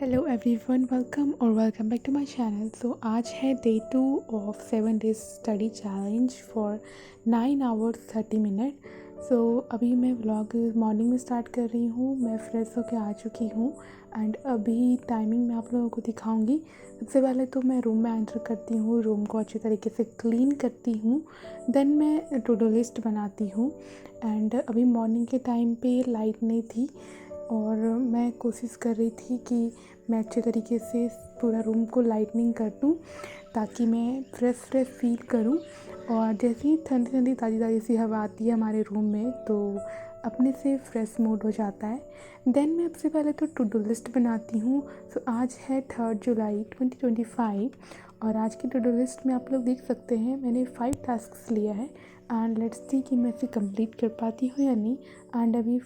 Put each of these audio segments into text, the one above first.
Hello everyone, welcome back to my channel. So आज है day 2 of 7 days study challenge for 9 hours 30 minute. So अभी मैं vlog morning में start कर रही हूँ। मैं फ्रेश होकर आ चुकी हूँ एंड अभी टाइमिंग मैं आप लोगों को दिखाऊंगी। सबसे पहले तो मैं रूम में एंटर करती हूँ, रूम को अच्छी तरीके से क्लीन करती हूँ, देन मैं टू डू लिस्ट बनाती हूँ। एंड अभी मॉर्निंग के टाइम पे लाइट नहीं थी और मैं कोशिश कर रही थी कि मैं अच्छे तरीके से पूरा रूम को लाइटनिंग कर दूँ ताकि मैं फ्रेश फील करूँ। और जैसे ही ठंडी ठंडी ताज़ी ताज़ी सी हवा आती है हमारे रूम में तो अपने से फ्रेश मूड हो जाता है। देन मैं सबसे पहले तो टू डू लिस्ट बनाती हूँ। सो आज है 3 जुलाई 2025 और आज की टू डू लिस्ट में आप लोग देख सकते हैं मैंने 5 टास्क लिया है एंड लेट्स सी कि मैं इसे कंप्लीट कर पाती हूँ या नहीं। एंड अभी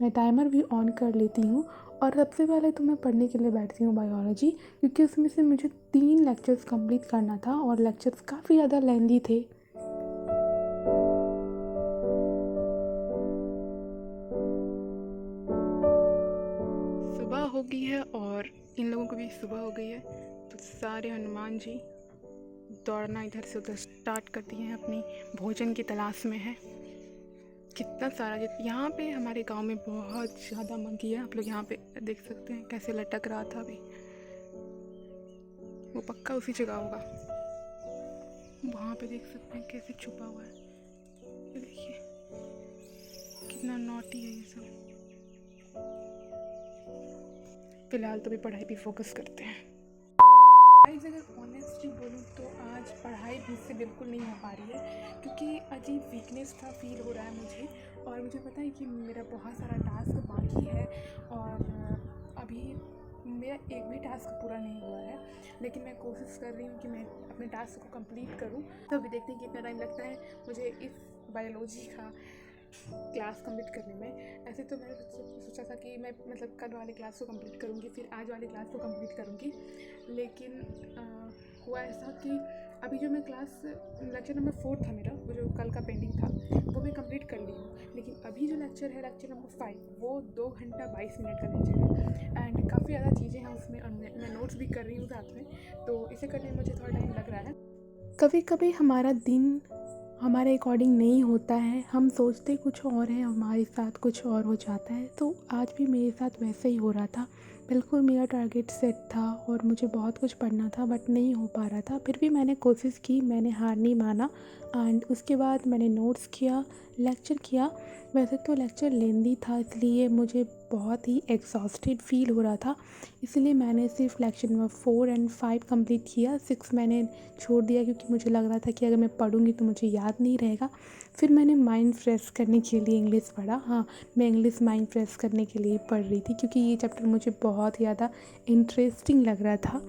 मैं टाइमर भी ऑन कर लेती हूँ और सबसे पहले तो मैं पढ़ने के लिए बैठती हूँ बायोलॉजी, क्योंकि उसमें से मुझे 3 लेक्चर्स कंप्लीट करना था और लेक्चर्स काफ़ी ज़्यादा लेंदी थे। सुबह हो गई है और इन लोगों को भी सुबह हो गई है तो सारे हनुमान जी दौड़ना इधर से उधर स्टार्ट कर दिए हैं, अपनी भोजन की तलाश में है। कितना सारा यहाँ पे हमारे गांव में बहुत ज़्यादा मंकी है। आप लोग यहाँ पे देख सकते हैं कैसे लटक रहा था अभी। वो पक्का उसी जगह होगा। वहाँ पे देख सकते हैं कैसे छुपा हुआ है। ये देखिए कितना नॉटी है ये सब। फिलहाल तो भी पढ़ाई पे फोकस करते हैं। गाइस, अगर ऑनेस्टली बोलूँ तो आज पढ़ाई भी से बिल्कुल नहीं हो पा रही है क्योंकि अजीब वीकनेस सा फील हो रहा है मुझे। और मुझे पता है कि मेरा बहुत सारा टास्क बाकी है और अभी मेरा एक भी टास्क पूरा नहीं हुआ है, लेकिन मैं कोशिश कर रही हूँ कि मैं अपने टास्क को कंप्लीट करूँ। तो अभी देखते हैं कितना टाइम लगता है मुझे इस बायोलॉजी का क्लास कंप्लीट करने में। ऐसे तो मैंने सोचा था कि मैं मतलब कल वाले क्लास को कंप्लीट करूँगी, फिर आज वाले क्लास को कंप्लीट करूँगी, लेकिन हुआ ऐसा कि अभी जो मैं क्लास लेक्चर नंबर 4 था मेरा, वो जो कल का पेंडिंग था वो मैं कंप्लीट कर ली हूँ। लेकिन अभी जो लेक्चर है लेक्चर नंबर 5 वो 2 घंटा 22 मिनट का लेक्चर है एंड काफ़ी ज़्यादा चीज़ें हैं उसमें और मैं नोट्स भी कर रही हूँ साथ में, तो इसे करने में मुझे थोड़ा टाइम लग रहा है। कभी कभी हमारा दिन हमारे अकॉर्डिंग नहीं होता है, हम सोचते कुछ और हैं, हमारे साथ कुछ और हो जाता है। तो आज भी मेरे साथ वैसे ही हो रहा था। बिल्कुल मेरा टारगेट सेट था और मुझे बहुत कुछ पढ़ना था बट नहीं हो पा रहा था। फिर भी मैंने कोशिश की, मैंने हार नहीं माना एंड उसके बाद मैंने नोट्स किया, लेक्चर किया। वैसे तो लेक्चर लेंदी था इसलिए मुझे बहुत ही एग्जॉस्टेड फील हो रहा था, इसलिए मैंने सिर्फ लेक्चर नंबर 4 एंड 5 कंप्लीट किया। 6 मैंने छोड़ दिया क्योंकि मुझे लग रहा था कि अगर मैं पढ़ूंगी तो मुझे याद नहीं रहेगा। फिर मैंने माइंड फ्रेश करने के लिए इंग्लिश पढ़ा। हाँ, मैं इंग्लिश माइंड फ्रेश करने के लिए पढ़ रही थी क्योंकि ये चैप्टर मुझे बहुत ज़्यादा इंटरेस्टिंग लग रहा था।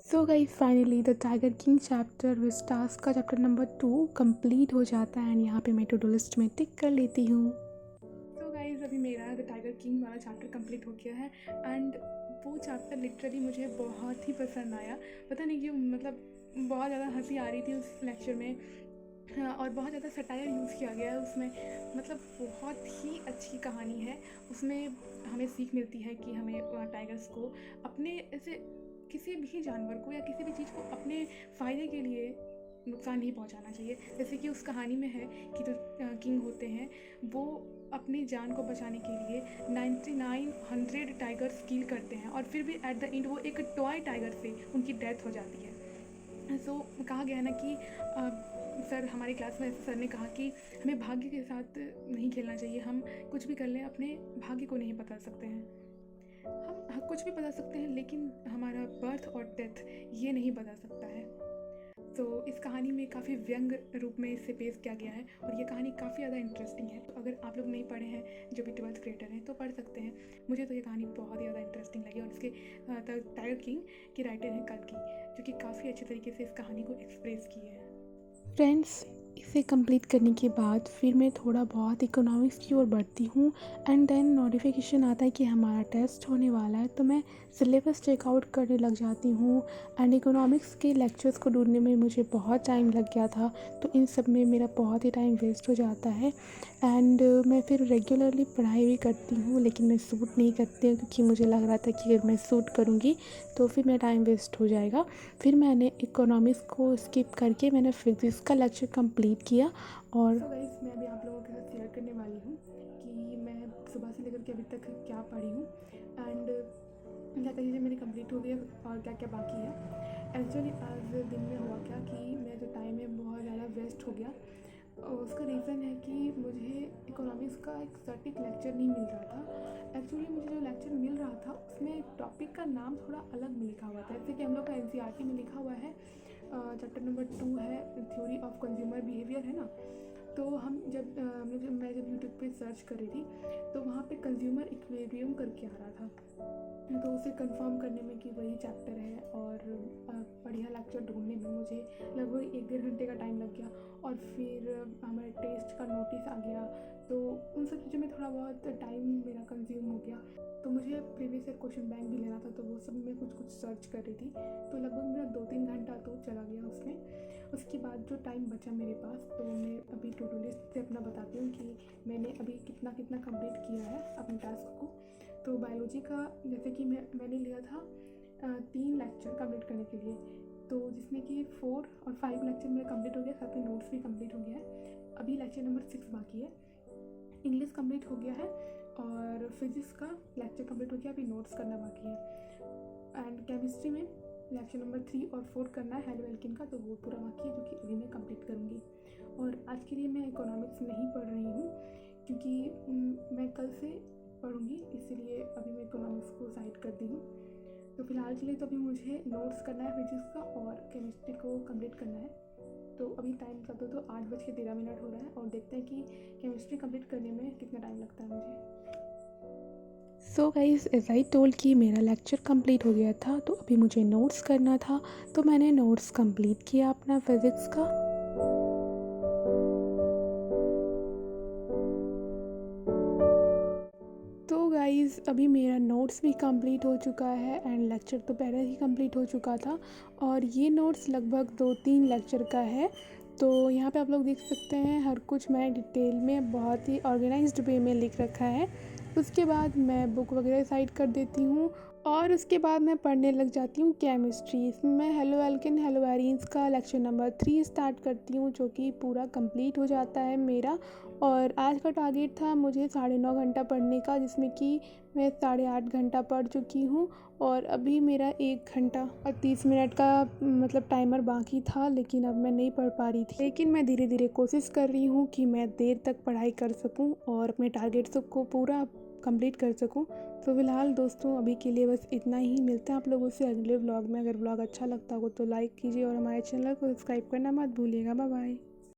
So guys, finally the tiger king chapter which task का चैप्टर नंबर 2 कंप्लीट हो जाता है एंड यहाँ पे मैं टू डू लिस्ट में टिक कर लेती हूँ। तो गाइस, अभी मेरा द टाइगर किंग वाला चैप्टर कंप्लीट हो गया है एंड वो चैप्टर लिटरली मुझे बहुत ही पसंद आया। पता नहीं क्यों, मतलब बहुत ज़्यादा हंसी आ रही थी उस लेक्चर में। हाँ, और बहुत ज़्यादा सटायर यूज़ किया गया है उसमें। मतलब बहुत ही अच्छी कहानी है उसमें। हमें सीख मिलती है कि हमें टाइगर्स को अपने ऐसे किसी भी जानवर को या किसी भी चीज़ को अपने फ़ायदे के लिए नुकसान नहीं पहुंचाना चाहिए। जैसे कि उस कहानी में है कि जो किंग होते हैं वो अपनी जान को बचाने के लिए 9900 टाइगर्स किल करते हैं और फिर भी एट द एंड वो एक टॉय टाइगर से उनकी डेथ हो जाती है। सो कहा गया है ना कि सर हमारी क्लास में सर ने कहा कि हमें भाग्य के साथ नहीं खेलना चाहिए। हम कुछ भी कर लें, अपने भाग्य को नहीं बदल सकते हैं। हम कुछ भी बदल सकते हैं लेकिन हमारा बर्थ और डेथ ये नहीं बदल सकता है। तो इस कहानी में काफ़ी व्यंग रूप में इसे पेश किया गया है और ये कहानी काफ़ी ज़्यादा इंटरेस्टिंग है। तो अगर आप लोग नहीं पढ़े हैं, जो भी 12th ग्रेडर हैं, तो पढ़ सकते हैं। मुझे तो ये कहानी बहुत ही ज़्यादा इंटरेस्टिंग लगी और इसके टाइगर किंग के राइटर हैं कल्कि, जो कि काफ़ी अच्छे तरीके से इस कहानी को एक्सप्रेस किए हैं। फ्रेंड्स, इसे कंप्लीट करने के बाद फिर मैं थोड़ा बहुत इकोनॉमिक्स की ओर बढ़ती हूँ एंड देन नोटिफिकेशन आता है कि हमारा टेस्ट होने वाला है, तो मैं सिलेबस चेकआउट करने लग जाती हूँ। एंड इकोनॉमिक्स के लेक्चर्स को ढूंढने में मुझे बहुत टाइम लग गया था, तो इन सब में मेरा बहुत ही टाइम वेस्ट हो जाता है। एंड मैं फिर रेगुलरली पढ़ाई भी करती हूँ, लेकिन मैं सूट नहीं करती हूँ क्योंकि मुझे लग रहा था कि अगर मैं सूट करूँगी तो फिर मेरा टाइम वेस्ट हो जाएगा। फिर मैंने इकोनॉमिक्स को स्किप करके मैंने फिजिक्स का लेक्चर कंप्लीट किया। और तो गाइस मैं अभी आप लोगों के साथ शेयर करने वाली हूँ कि मैं सुबह से लेकर के अभी तक क्या पढ़ी हूँ एंड क्या क्या चीज़ें मेरी कंप्लीट हो गई और क्या क्या बाकी है। एक्चुअली आज दिन में हुआ क्या कि मेरा जो टाइम है बहुत ज़्यादा वेस्ट हो गया। उसका रीज़न है कि मुझे इकोनॉमिक्स का एक सटीक लेक्चर नहीं मिल रहा था। एक्चुअली मुझे जो लेक्चर मिल रहा था उसमें टॉपिक का नाम थोड़ा अलग लिखा हुआ था। जैसे कि हम लोग का एनसीईआरटी में लिखा हुआ है, चैप्टर नंबर 2 है, थ्योरी ऑफ कंज्यूमर बिहेवियर है ना। तो मैं जब यूट्यूब पे सर्च कर रही थी तो वहाँ पे कंज्यूमर इक्विलिब्रियम करके आ रहा था, तो उसे कंफर्म करने में कि वही चैप्टर है और बढ़िया लेक्चर ढूंढने में मुझे लगभग 1-1.5 घंटे का टाइम लग गया। और फिर हमारे टेस्ट का नोटिस आ गया, तो उन सब चीज़ों में थोड़ा बहुत टाइम मेरा कंज्यूम हो गया। तो मुझे प्रीवियस ईयर क्वेश्चन बैंक भी लेना था, तो वो सब मैं कुछ सर्च कर रही थी, तो लगभग मेरा 2-3 घंटा तो चला गया उसमें। उसके बाद जो टाइम बचा मेरे पास, तो मैं अभी टू डू लिस्ट से अपना बताती हूँ कि मैंने अभी कितना कितना कंप्लीट किया है अपने टास्क को। तो बायोलॉजी का जैसे कि मैंने लिया था 3 लेक्चर कंप्लीट करने के लिए, तो जिसमें कि 4 और 5 लेक्चर मेरा कंप्लीट हो गया, साथ में नोट्स भी कंप्लीट हो गया है। अभी लेक्चर नंबर 6 बाकी है। इंग्लिश कंप्लीट हो गया है और फिजिक्स का लेक्चर कंप्लीट हो गया, अभी नोट्स करना बाकी है। एंड केमिस्ट्री में लेक्चर नंबर 3 और 4 करना है हेलो एल्किन का, तो वो पूरा बाकी है जो कि अभी मैं कंप्लीट करूँगी। और आज के लिए मैं इकोनॉमिक्स नहीं पढ़ रही हूँ क्योंकि मैं कल से पढ़ूँगी, इसीलिए अभी मैं इकोनॉमिक्स को साइड कर दी हूँ। तो फिलहाल के लिए तो अभी मुझे नोट्स करना है फिजिक्स का और केमिस्ट्री को कंप्लीट करना है। तो अभी टाइम का तो 8:13 हो रहा है और देखते हैं कि केमिस्ट्री कंप्लीट करने में कितना टाइम लगता है मुझे। So guys as I told कि मेरा लेक्चर कंप्लीट हो गया था, तो अभी मुझे नोट्स करना था, तो मैंने नोट्स कंप्लीट किया अपना फिज़िक्स का। तो गाइज़ अभी मेरा नोट्स भी कंप्लीट हो चुका है एंड लेक्चर तो पहले ही कंप्लीट हो चुका था, और ये नोट्स लगभग 2-3 लेक्चर का है। तो यहाँ पे आप लोग देख सकते हैं हर कुछ मैंने डिटेल में बहुत ही ऑर्गेनाइज्ड वे में लिख रखा है। उसके बाद मैं बुक वगैरह साइड कर देती हूँ और उसके बाद मैं पढ़ने लग जाती हूँ केमिस्ट्री। इसमें मैं हेलो एल्केन हेलो एरीन्स का लेक्चर नंबर 3 स्टार्ट करती हूँ, जो कि पूरा कंप्लीट हो जाता है मेरा। और आज का टारगेट था मुझे 9.5 घंटा पढ़ने का, जिसमें कि मैं 8.5 घंटा पढ़ चुकी हूँ और अभी मेरा 1 घंटा और 30 मिनट का मतलब टाइमर बाकी था, लेकिन अब मैं नहीं पढ़ पा रही थी। लेकिन मैं धीरे धीरे कोशिश कर रही हूँ कि मैं देर तक पढ़ाई कर सकूँ और अपने टारगेट्स को पूरा कंप्लीट कर सकूँ। तो फिलहाल दोस्तों अभी के लिए बस इतना ही। मिलते हैं आप लोगों से अगले व्लॉग में। अगर व्लॉग अच्छा लगता हो तो लाइक कीजिए और हमारे चैनल को सब्सक्राइब करना मत भूलिएगा। Bye bye.